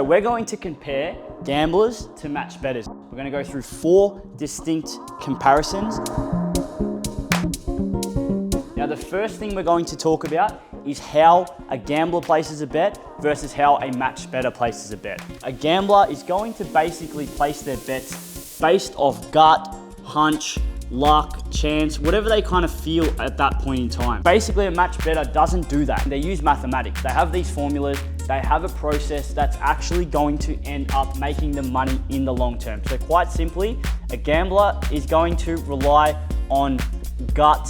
we're going to compare gamblers to match bettors. We're going to go through 4 distinct comparisons. Now, the first thing we're going to talk about is how a gambler places a bet versus how a match bettor places a bet. A gambler is going to basically place their bets based off gut, hunch, luck, chance, whatever they kind of feel at that point in time. Basically, a match bettor doesn't do that. They use mathematics. They have these formulas. They have a process that's actually going to end up making them money in the long term. So quite simply, a gambler is going to rely on gut,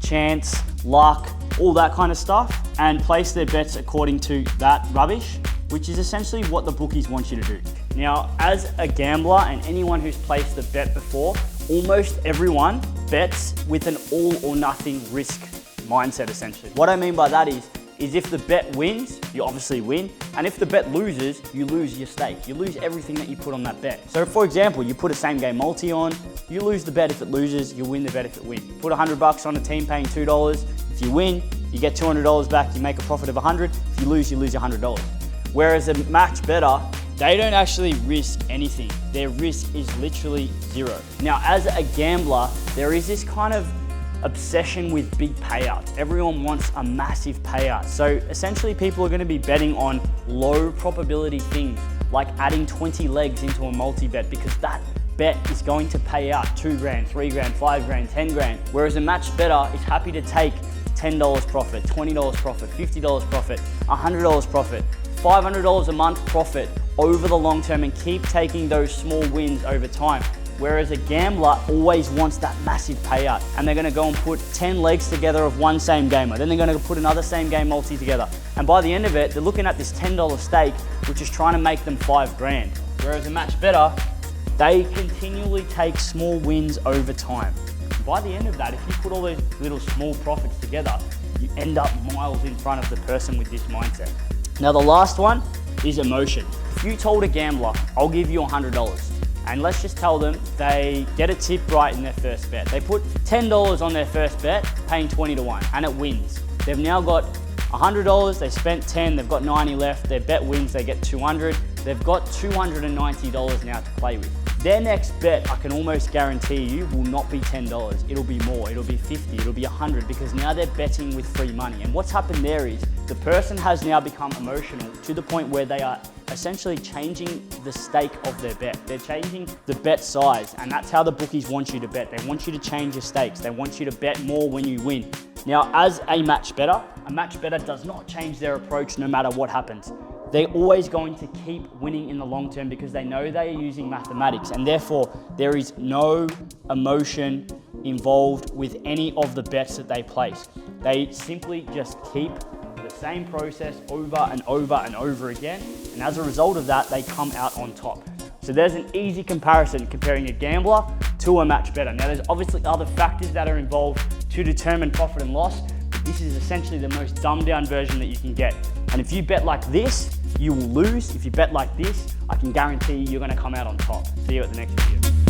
chance, luck, all that kind of stuff, and place their bets according to that rubbish, which is essentially what the bookies want you to do. Now, as a gambler and anyone who's placed a bet before, almost everyone bets with an all or nothing risk mindset, essentially. What I mean by that is if the bet wins, you obviously win, and if the bet loses, you lose your stake. You lose everything that you put on that bet. So for example, you put a same game multi on, you lose the bet if it loses, you win the bet if it wins. Put $100 on a team paying $2, if you win, you get $200 back, you make a profit of $100, if you lose your $100. Whereas a match bettor, they don't actually risk anything. Their risk is literally zero. Now, as a gambler, there is this kind of obsession with big payouts. Everyone wants a massive payout. So essentially people are going to be betting on low probability things like adding 20 legs into a multi-bet because that bet is going to pay out 2 grand, 3 grand, 5 grand, 10 grand. Whereas a match bettor is happy to take $10 profit, $20 profit, $50 profit, $100 profit, $500 a month profit over the long term and keep taking those small wins over time. Whereas a gambler always wants that massive payout, and they're going to go and put 10 legs together of one same gamer. Then they're going to put another same game multi together. And by the end of it, they're looking at this $10 stake, which is trying to make them 5 grand. Whereas a match bettor, they continually take small wins over time. By the end of that, if you put all those little small profits together, you end up miles in front of the person with this mindset. Now, the last one is emotion. If you told a gambler, I'll give you $100, and let's just tell them they get a tip right in their first bet. They put $10 on their first bet, paying 20 to 1, and it wins. They've now got $100, they spent 10, they've got 90 left, their bet wins, they get 200. They've got $290 now to play with. Their next bet, I can almost guarantee you, will not be $10. It'll be more, it'll be 50, it'll be 100, because now they're betting with free money. And what's happened there is the person has now become emotional to the point where they are essentially changing the stake of their bet. They're changing the bet size, and that's how the bookies want you to bet. They want you to change your stakes. They want you to bet more when you win. Now, as a match bettor does not change their approach no matter what happens. They're always going to keep winning in the long term because they know they are using mathematics, and therefore there is no emotion involved with any of the bets that they place. They simply just keep the same process over and over and over again, and as a result of that, they come out on top. So there's an easy comparison comparing a gambler to a match bettor. Now, there's obviously other factors that are involved to determine profit and loss, but this is essentially the most dumbed down version that you can get. And if you bet like this, you will lose. If you bet like this, I can guarantee you're going to come out on top. See you at the next video.